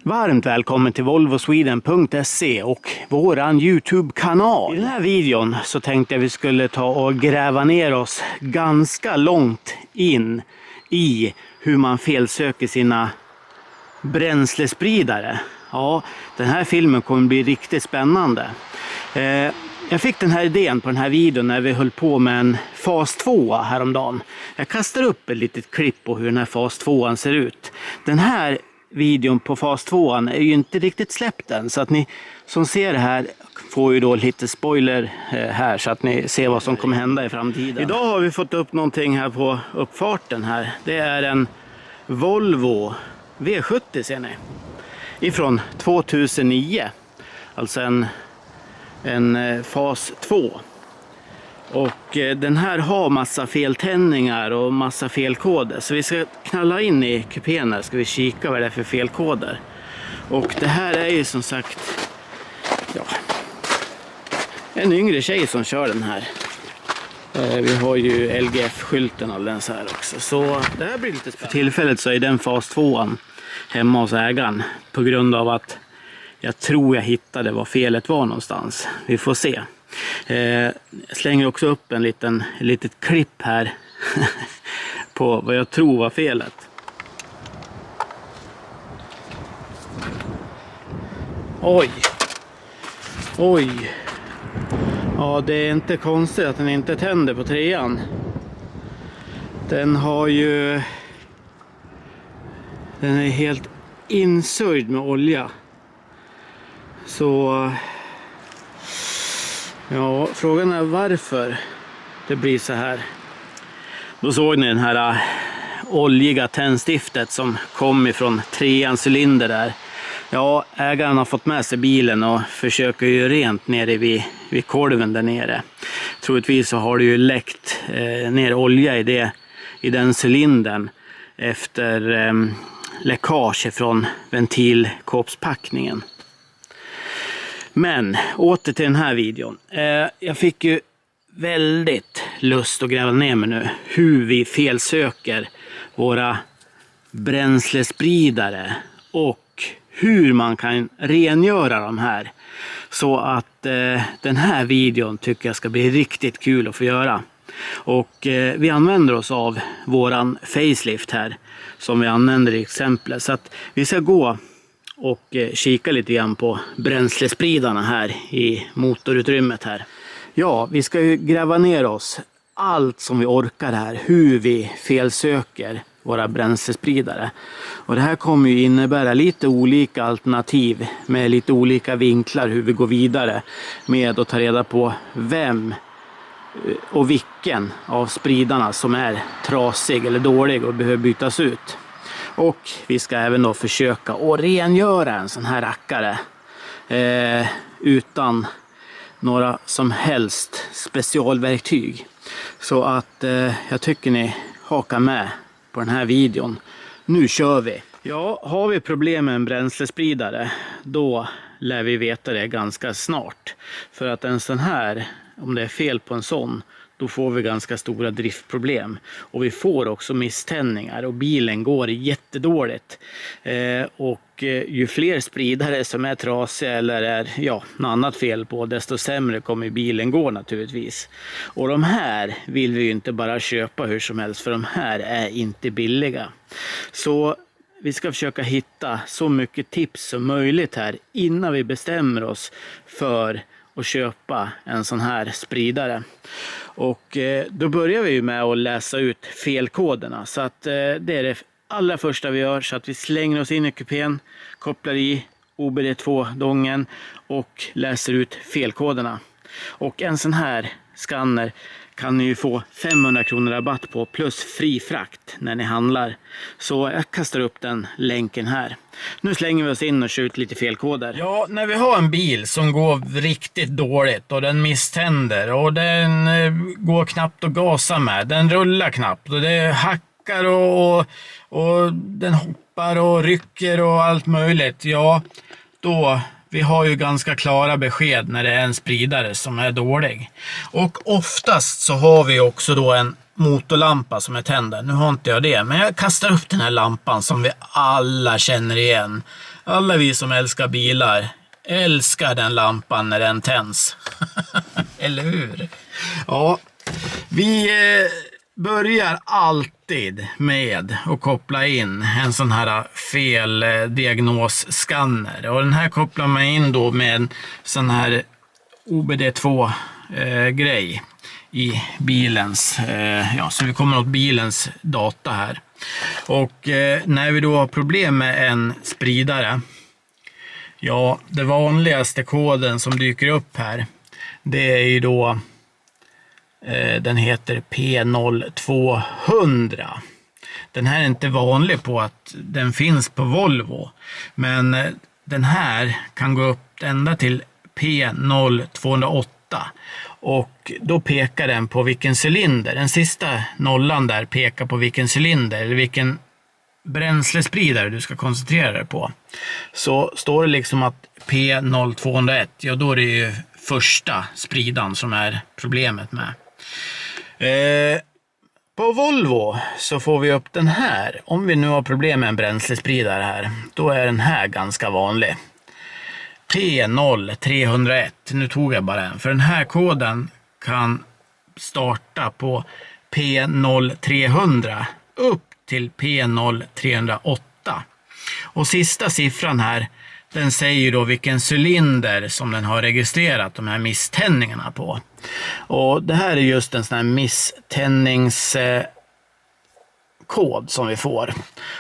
Varmt välkommen till volvosweden.se och våran YouTube-kanal. I den här videon så tänkte jag vi skulle ta och gräva ner oss ganska långt in i hur man felsöker sina bränslespridare. Ja, den här filmen kommer bli riktigt spännande. Jag fick den här idén på den här videon när vi höll på med en fas 2 häromdagen. Jag kastar upp ett litet klipp på hur den här fas 2 ser ut. Den här videon på fas 2 är ju inte riktigt släppt än, så att ni som ser det här får ju då lite spoiler här så att ni ser vad som kommer hända i framtiden. Idag har vi fått upp någonting här på uppfarten här. Det är en Volvo V70 ser ni. Ifrån 2009. Alltså en fas 2. Och den här har massa feltändningar och massa felkoder. Så vi ska knalla in i kupén här, ska vi kika vad det är för felkoder. Och det här är ju som sagt en yngre tjej som kör den här. Vi har ju LGF-skylten och den så här också. Så det här blir lite spännande. För tillfället så är den fas 2 hemma hos ägaren. På grund av att jag tror jag hittade var felet var någonstans. Vi får se. Jag slänger också upp ett litet klipp här på vad jag tror var felet. Oj. Ja, det är inte konstigt att den inte tänder på 3:an. Den är helt insörjd med olja. Så ja, frågan är varför det blir så här. Då såg ni den här oljiga tändstiftet som kom ifrån 3:ans cylinder där. Ja, ägaren har fått med sig bilen och försöker ju rent nere vid kolven där nere. Troligtvis så har det ju läckt ner olja i den cylindern efter läckage från ventilkåpspackningen. Men åter till den här videon. Jag fick ju väldigt lust att gräva ner mig nu hur vi felsöker våra bränslespridare och hur man kan rengöra de här. Så att den här videon tycker jag ska bli riktigt kul att få göra. Och vi använder oss av våran facelift här som vi använder i exemplet. Så att vi ska gå och kika lite grann på bränslespridarna här i motorutrymmet här. Ja, vi ska ju gräva ner oss allt som vi orkar här, hur vi felsöker våra bränslespridare. Och det här kommer ju innebära lite olika alternativ med lite olika vinklar hur vi går vidare med att ta reda på vem och vilken av spridarna som är trasig eller dålig och behöver bytas ut. Och vi ska även då försöka att rengöra en sån här rackare utan några som helst specialverktyg. Så att jag tycker ni hakar med på den här videon. Nu kör vi! Ja, har vi problem med en bränslespridare då lär vi veta det ganska snart. För att en sån här, om det är fel på en sån, då får vi ganska stora driftproblem. Och vi får också misständningar och bilen går jättedåligt. Och ju fler spridare som är trasiga eller är något annat fel på, desto sämre kommer bilen gå naturligtvis. Och de här vill vi ju inte bara köpa hur som helst, för de här är inte billiga. Så vi ska försöka hitta så mycket tips som möjligt här innan vi bestämmer oss för att köpa en sån här spridare. Och då börjar vi ju med att läsa ut felkoderna. Så att det är det allra första vi gör, så att vi slänger oss in i kupén, kopplar i OBD2-dongen och läser ut felkoderna. Och en sån här skanner kan ni ju få 500 kronor rabatt på plus fri frakt när ni handlar. Så jag kastar upp den länken här. Nu slänger vi oss in och kör ut lite felkoder. Ja, när vi har en bil som går riktigt dåligt och den misständer och den går knappt att gasa med. Den rullar knappt och det hackar och den hoppar och rycker och allt möjligt. Ja, då vi har ju ganska klara besked när det är en spridare som är dålig. Och oftast så har vi också då motorlampa som jag tänder. Nu har inte jag det, men jag kastar upp den här lampan som vi alla känner igen. Alla vi som älskar bilar älskar den lampan när den tänds. Eller hur? Ja, vi börjar alltid med att koppla in en sån här feldiagnosskanner. Och den här kopplar man in då med en sån här OBD2-grej i bilens, så vi kommer åt bilens data här. Och när vi då har problem med en spridare, ja, det vanligaste koden som dyker upp här, det är ju då den heter P0200. Den här är inte vanlig på att den finns på Volvo, men den här kan gå upp ända till P0208 och då pekar den på vilken cylinder. Den sista nollan där pekar på vilken cylinder eller vilken bränslespridare du ska koncentrera dig på. Så står det liksom att P0201, ja då är det ju första spridan som är problemet med. På Volvo så får vi upp den här. Om vi nu har problem med en bränslespridare här, då är den här ganska vanlig. P0301, nu tog jag bara en, för den här koden kan starta på P0300 upp till P0308. Och sista siffran här, den säger ju då vilken cylinder som den har registrerat de här misständningarna på. Och det här är just en sån här misständningskod som vi får.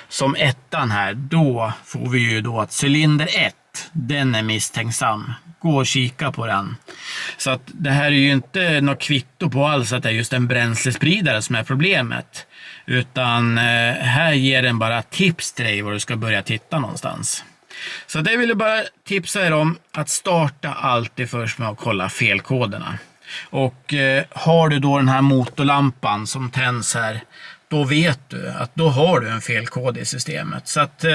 Som ettan här, då får vi ju då att cylinder 1, den är misstänksam. Gå och kika på den. Så att det här är ju inte något kvitto på alls att det är just en bränslespridare som är problemet. Utan här ger den bara tips till dig var du ska börja titta någonstans. Så det vill jag bara tipsa er om, att starta alltid först med att kolla felkoderna. Och har du då den här motorlampan som tänds här, då vet du att då har du en felkod i systemet. Så att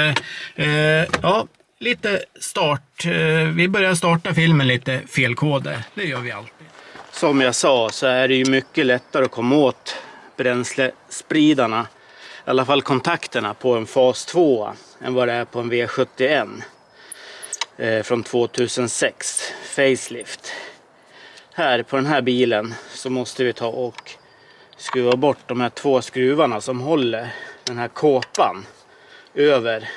ja, lite start. Vi börjar starta filmen lite felkoder. Det gör vi alltid. Som jag sa så är det ju mycket lättare att komma åt bränslespridarna, i alla fall kontakterna på en fas 2 än vad det är på en V71 från 2006 facelift. Här på den här bilen så måste vi ta och skruva bort de här två skruvarna som håller den här kåpan över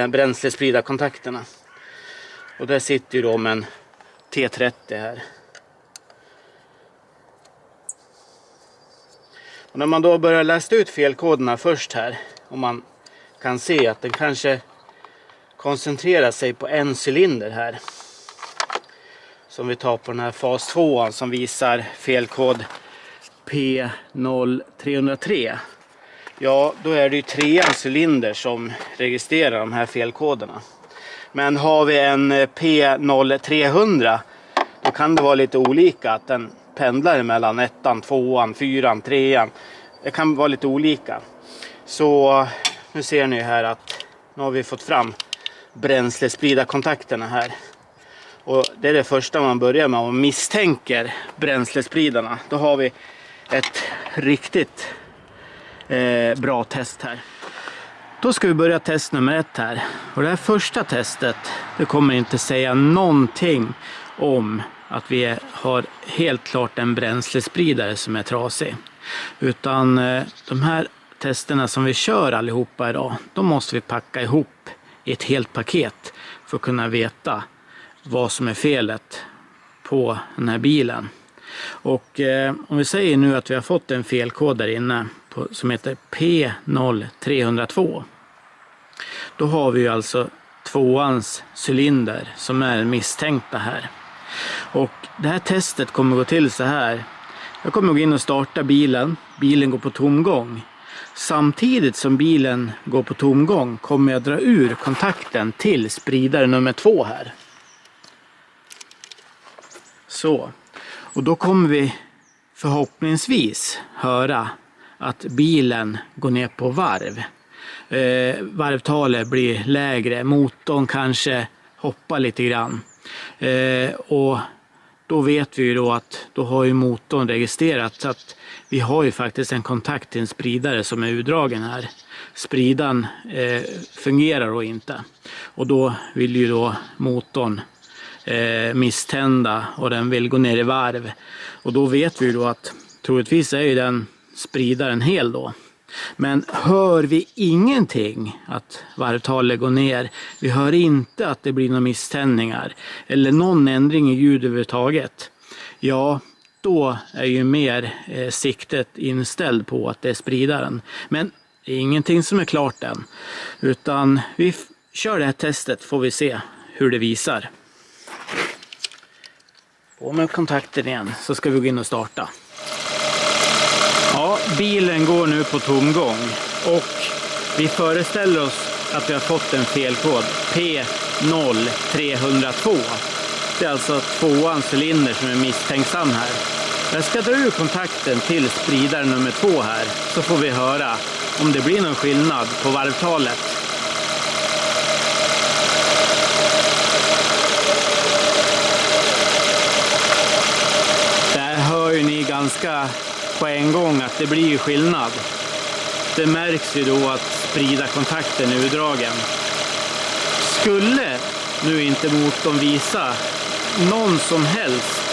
bränslespridarkontakterna. Och där sitter ju då med en T30 här. Och när man då börjar läsa ut felkoderna först här, och man kan se att den kanske koncentrerar sig på en cylinder här. Som vi tar på den här fas 2 som visar felkod P0303. Ja, då är det ju 3 cylinder som registrerar de här felkoderna. Men har vi en P0300, då kan det vara lite olika, att den pendlar mellan 1, 2, 4, 3. Det kan vara lite olika. Så nu ser ni här att nu har vi fått fram bränslespridarkontakterna här. Och det är det första man börjar med om man misstänker bränslespridarna. Då har vi ett riktigt bra test här. Då ska vi börja test nummer 1 här. Och det här första testet, det kommer inte säga någonting om att vi har helt klart en bränslespridare som är trasig. Utan de här testerna som vi kör allihopa idag, då måste vi packa ihop i ett helt paket för att kunna veta vad som är felet på den här bilen. Och om vi säger nu att vi har fått en felkod där inne som heter P0302. Då har vi ju alltså 2ans cylinder som är misstänkta här. Och det här testet kommer gå till så här. Jag kommer gå in och starta bilen. Bilen går på tomgång. Samtidigt som bilen går på tomgång kommer jag dra ur kontakten till spridare nummer 2 här. Så. Och då kommer vi förhoppningsvis höra att bilen går ner på varv. Varvtalet blir lägre. Motorn kanske hoppar lite grann. Och då vet vi ju då att då har ju motorn registrerat så att vi har ju faktiskt en kontakt till en spridare som är utdragen här. Spridaren fungerar då inte. Och då vill ju då motorn misstända och den vill gå ner i varv. Och då vet vi ju då att troligtvis är ju den spridaren hel då. Men hör vi ingenting att varvtalet går ner, vi hör inte att det blir några misständningar eller någon ändring i ljud överhuvudtaget, ja då är ju mer siktet inställd på att det är spridaren. Men det är ingenting som är klart än, utan vi kör det här testet får vi se hur det visar. På med kontakten igen så ska vi gå in och starta. Ja, bilen går nu på tomgång och vi föreställer oss att vi har fått en felkod P0302. Det är alltså tvåans cylinder som är misstänksam här. Jag ska dra ur kontakten till spridare nummer 2 här så får vi höra om det blir någon skillnad på varvtalet. Där hör ju ni ganska på en gång att det blir skillnad. Det märks ju då att spridarkontakten är utdragen. Skulle nu inte motorn visa någon som helst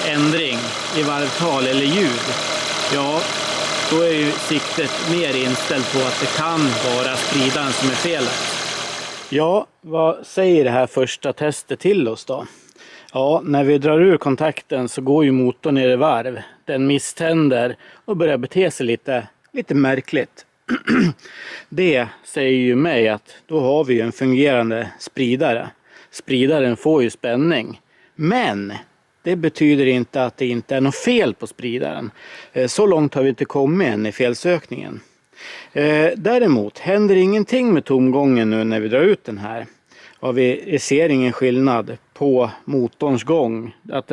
ändring i varvtal eller ljud, ja då är ju siktet mer inställt på att det kan vara spridaren som är felet. Ja, vad säger det här första testet till oss då? Ja, när vi drar ur kontakten så går ju motorn ner i varv. Den misständer och börjar bete sig lite märkligt. Det säger ju mig att då har vi en fungerande spridare. Spridaren får ju spänning. Men det betyder inte att det inte är något fel på spridaren. Så långt har vi inte kommit än i felsökningen. Däremot händer ingenting med tomgången nu när vi drar ut den här. Ja, vi ser ingen skillnad på motorns gång. Att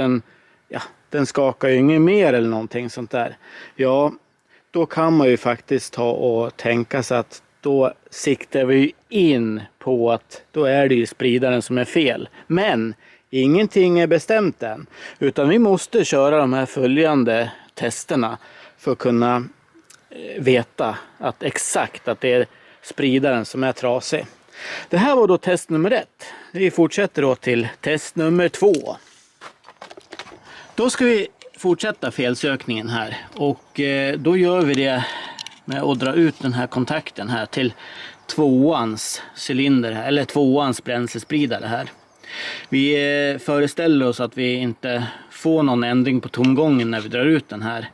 den skakar ju inget mer eller någonting sånt där. Ja, då kan man ju faktiskt ta och tänka sig att då siktar vi in på att då är det ju spridaren som är fel. Men ingenting är bestämt än. Utan vi måste köra de här följande testerna för att kunna veta att exakt att det är spridaren som är trasig. Det här var då test nummer 1. Vi fortsätter då till test nummer 2. Då ska vi fortsätta felsökningen här. Och då gör vi det med att dra ut den här kontakten här till tvåans cylinder här, eller tvåans bränslespridare här. Vi föreställer oss att vi inte får någon ändring på tomgången när vi drar ut den här.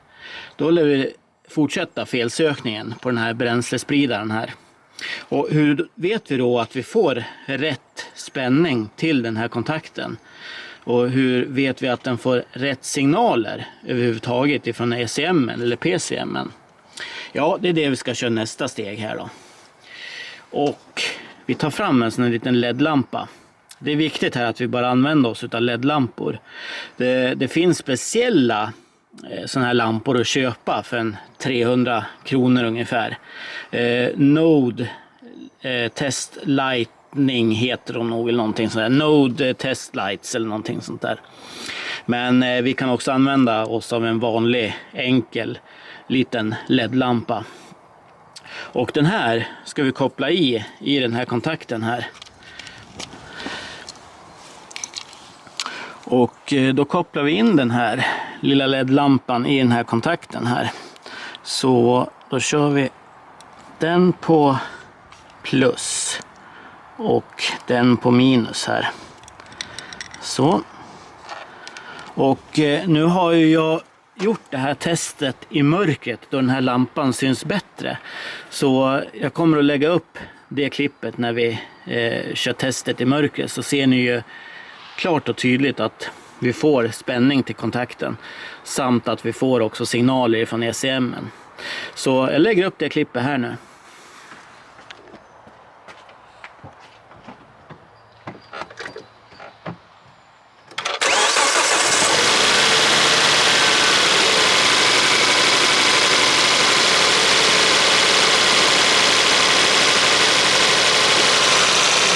Då vill vi fortsätta felsökningen på den här bränslespridaren här. Och hur vet vi då att vi får rätt spänning till den här kontakten? Och hur vet vi att den får rätt signaler överhuvudtaget ifrån ECM eller PCM? Ja, det är det vi ska köra nästa steg här då. Och vi tar fram en sån här liten LED-lampa. Det är viktigt här att vi bara använder oss av LED-lampor. Det finns speciella såna här lampor att köpa för en 300 kronor ungefär. Node Test Lightning heter de nog eller någonting sånt där. Node Test Lights eller någonting sånt där. Men vi kan också använda oss av en vanlig enkel liten LED-lampa. Och den här ska vi koppla i den här kontakten här. Och då kopplar vi in den här lilla LED-lampan i den här kontakten här. Så då kör vi den på plus och den på minus här. Så. Och nu har ju jag gjort det här testet i mörkret då den här lampan syns bättre. Så jag kommer att lägga upp det klippet när vi kör testet i mörkret, så ser ni ju klart och tydligt att vi får spänning till kontakten samt att vi får också signaler från ECM. Så jag lägger upp det klippet här nu.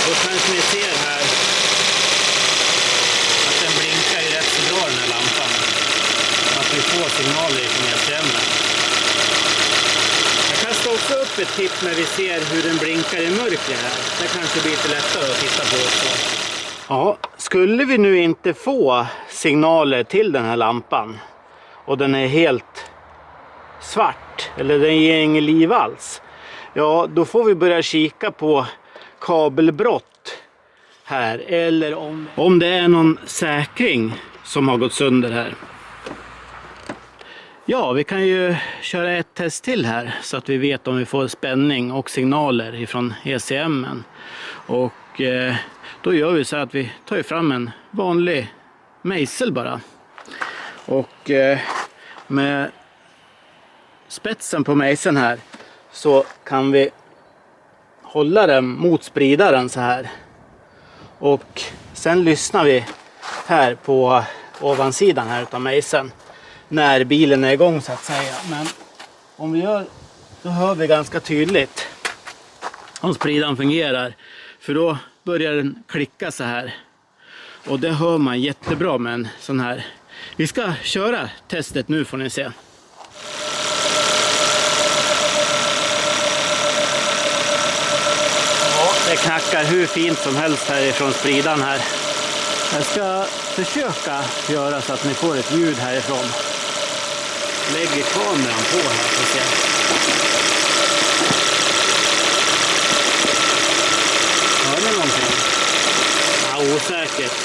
Då kanske ni ser här att den blinkar ju rätt så bra den signaler från ECM. Jag kastar också upp ett tipp när vi ser hur den blinkar i mörkret här. Det kanske blir lite lättare att titta på också. Ja, skulle vi nu inte få signaler till den här lampan och den är helt svart eller den ger ingen liv alls, ja då får vi börja kika på kabelbrott här, eller om det är någon säkring som har gått sönder här. Ja, vi kan ju köra ett test till här så att vi vet om vi får spänning och signaler ifrån ECM. Och då gör vi så att vi tar fram en vanlig mejsel bara. Och med spetsen på mejseln här så kan vi hålla den mot spridaren så här. Och sen lyssnar vi här på ovansidan här utav mejseln när bilen är igång så att säga. Men om vi gör, då hör vi ganska tydligt om spridaren fungerar. För då börjar den klicka så här. Och det hör man jättebra med en sån här. Vi ska köra testet nu får ni se. Ja, det knackar hur fint som helst härifrån spridaren här. Jag ska försöka göra så att ni får ett ljud härifrån. Lägger kameran på här för att se. Hör ni någonting? Ja, osäkert.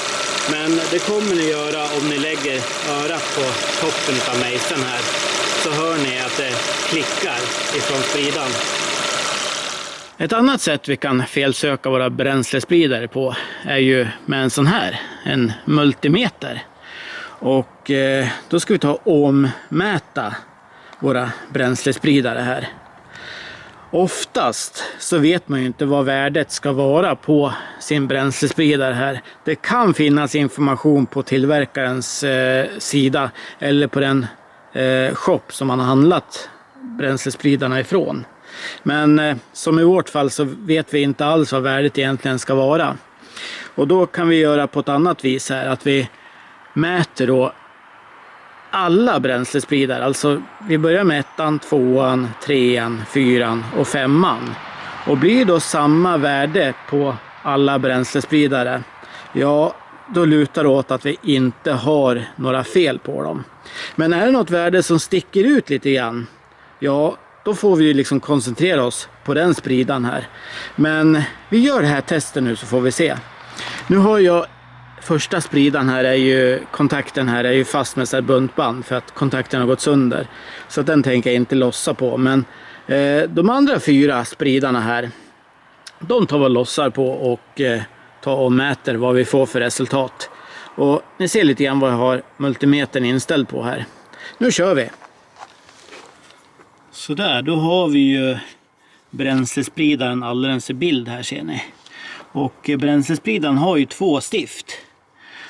Men det kommer ni göra om ni lägger örat på toppen av mejseln här. Så hör ni att det klickar ifrån spridaren. Ett annat sätt vi kan felsöka våra bränslespridare på är ju med en sån här, en multimeter. Och då ska vi ta och ommäta våra bränslespridare här. Oftast så vet man ju inte vad värdet ska vara på sin bränslespridare här. Det kan finnas information på tillverkarens sida eller på den shop som man har handlat bränslespridarna ifrån. Men som i vårt fall så vet vi inte alls vad värdet egentligen ska vara. Och då kan vi göra på ett annat vis här, att vi mäter då alla bränslespridare. Alltså vi börjar med 1:an, 2:an, 3:an, 4:an och 5:an. Och blir då samma värde på alla bränslespridare, ja då lutar det åt att vi inte har några fel på dem. Men är det något värde som sticker ut lite grann, ja då får vi liksom koncentrera oss på den spridan här. Men vi gör det här testet nu så får vi se. Nu har jag första spridan här är ju, kontakten här är ju fast med så här buntband för att kontakten har gått sönder. Så den tänker jag inte lossa på. Men de andra 4 spridarna här, de tar vi och lossar på och tar och mäter vad vi får för resultat. Och ni ser lite grann vad jag har multimetern inställd på här. Nu kör vi! Så där, då har vi ju bränslespridaren alldeles i bild här ser ni. Och bränslespridaren har ju 2 stift.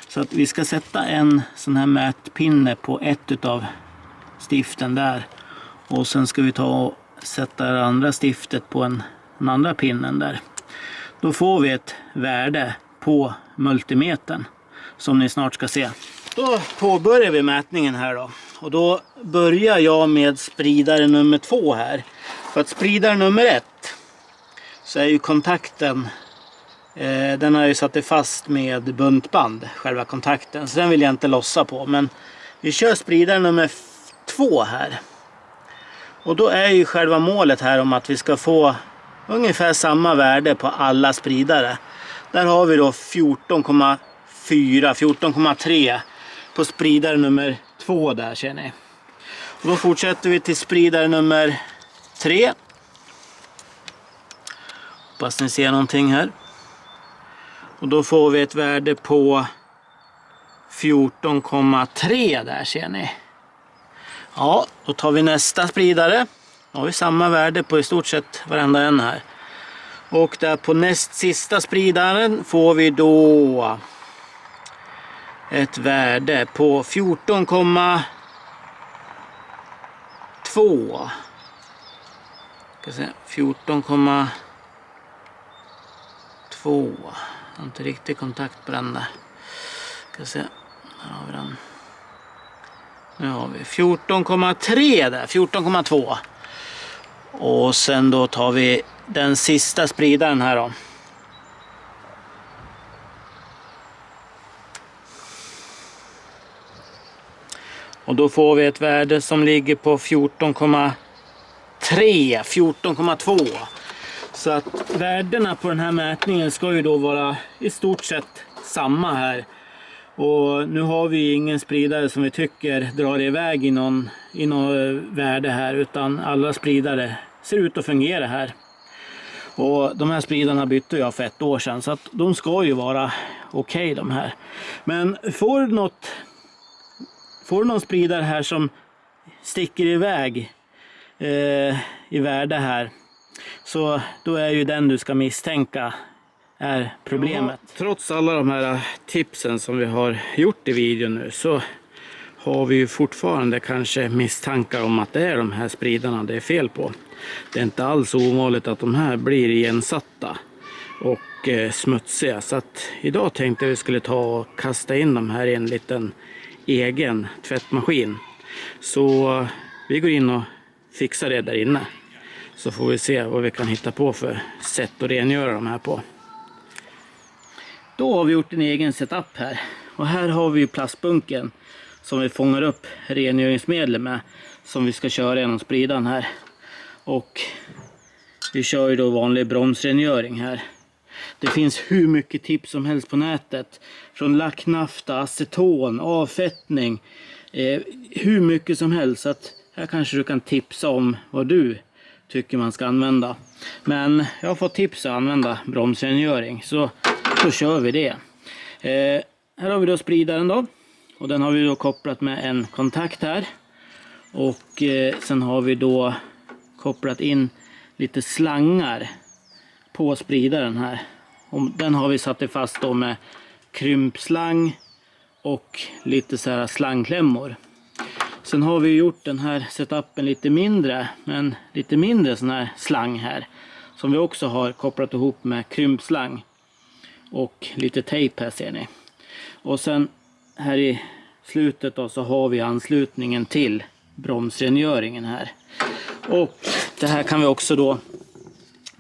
Så att vi ska sätta en sån här mätpinne på ett av stiften där. Och sen ska vi ta och sätta det andra stiftet på den andra pinnen där. Då får vi ett värde på multimetern som ni snart ska se. Då påbörjar vi mätningen här då. Och då börjar jag med spridare nummer 2 här. För att spridare nummer 1 så är ju kontakten, den har ju satt det fast med buntband, själva kontakten. Så den vill jag inte lossa på. Men vi kör spridare nummer 2 här. Och då är ju själva målet här om att vi ska få ungefär samma värde på alla spridare. Där har vi då 14,4, 14,3 på spridare nummer 2 där ser ni. Och då fortsätter vi till spridare nummer 3. Hoppas ni ser någonting här. Och då får vi ett värde på 14,3 där ser ni. Ja, då tar vi nästa spridare. Då har vi samma värde på i stort sett varenda en här. Och där på näst sista spridaren får vi då ett värde på 14,2. Ska se, 14,2. Jag har inte riktigt kontakt på den där. Ska se, här har vi den. Nu har vi 14,3 där, 14,2. Och sen då tar vi den sista spridaren här då. Och då får vi ett värde som ligger på 14,3, 14,2. Så att värdena på den här mätningen ska ju då vara i stort sett samma här. Och nu har vi ingen spridare som vi tycker drar iväg i någon värde här, utan alla spridare ser ut att fungera här. Och de här spridarna bytte jag för 1 år sedan, så att de ska ju vara okej de här. Men får du någon spridare här som sticker iväg i värde här, så då är ju den du ska misstänka är problemet. Ja, trots alla de här tipsen som vi har gjort i videon nu, så har vi ju fortfarande kanske misstankar om att det är de här spridarna det är fel på. Det är inte alls ovanligt att de här blir igensatta och smutsiga. Så att idag tänkte vi skulle ta och kasta in de här i en liten egen tvättmaskin. Så vi går in och fixar det där inne. Så får vi se vad vi kan hitta på för sätt att rengöra de här på. Då har vi gjort en egen setup här. Och här har vi ju plastbunken som vi fångar upp rengöringsmedel med, som vi ska köra genom spridan här. Och vi kör ju då vanlig bromsrengöring här. Det finns hur mycket tips som helst på nätet. Från lacknafta, aceton, avfettning. Hur mycket som helst. Så att här kanske du kan tipsa om vad du tycker man ska använda. Men jag har fått tips att använda bromsrengöring. Så då kör vi det. Här har vi då spridaren då. Och den har vi då kopplat med en kontakt här. Och sen har vi då kopplat in lite slangar på spridaren här. Och den har vi satt fast då med krympslang och lite så här slangklämmor. Sen har vi gjort den här setupen lite mindre, men lite mindre sån här slang här. Som vi också har kopplat ihop med krympslang och lite tejp här ser ni. Och sen här i slutet då så har vi anslutningen till bromsrengöringen här. Och det här kan vi också då,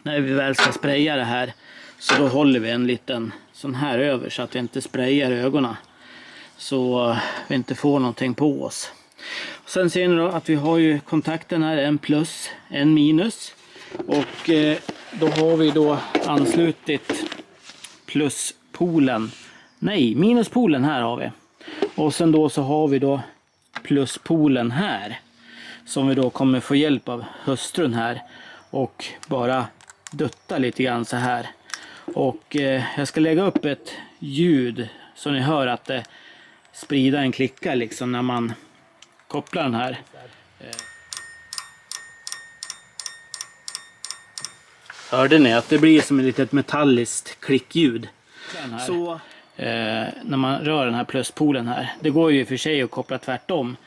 när vi väl ska spraya det här, så då håller vi en liten sån här över så att vi inte sprayar ögonen. Så vi inte får någonting på oss. Sen ser ni då att vi har ju kontakten här, en plus, en minus. Och då har vi då anslutit minuspolen här har vi. Och sen då så har vi då pluspolen här. Som vi då kommer få hjälp av hustrun här. Och bara dutta lite grann så här. Och jag ska lägga upp ett ljud så ni hör att spridaren klickar liksom när man kopplar den här. Hörde ni att det blir som ett litet metalliskt klickljud? Så när man rör den här pluspolen här. Det går ju för sig att koppla tvärtom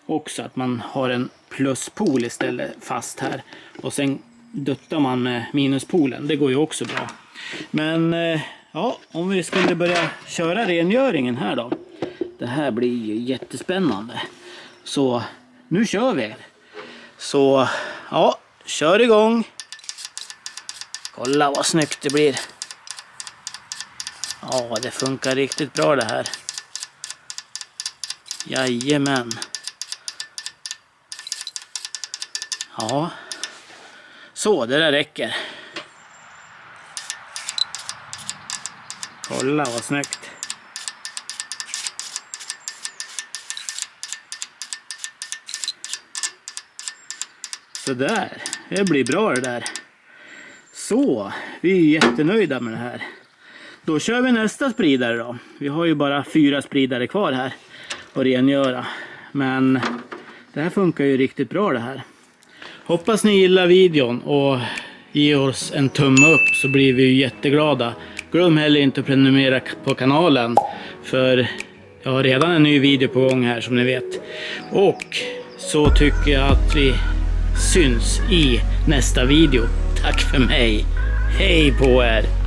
också, att man har en pluspol istället fast här. Och sen duttar man med minuspolen. Det går ju också bra. Men ja, om vi skulle börja köra rengöringen här då. Det här blir ju jättespännande. Så nu kör vi. Så ja, kör igång. Kolla vad snyggt det blir. Ja, det funkar riktigt bra det här. Jajamän. Ja. Så, det där räcker. Kolla vad snyggt. Så där. Det blir bra det där. Så, vi är jättenöjda med det här. Då kör vi nästa spridare då. Vi har ju bara 4 spridare kvar här att rengöra. Men det här funkar ju riktigt bra det här. Hoppas ni gillar videon och ge oss en tumme upp så blir vi ju jätteglada. Glöm heller inte att prenumerera på kanalen, för jag har redan en ny video på gång här som ni vet. Och så tycker jag att vi syns i nästa video. Tack för mig. Hej på er!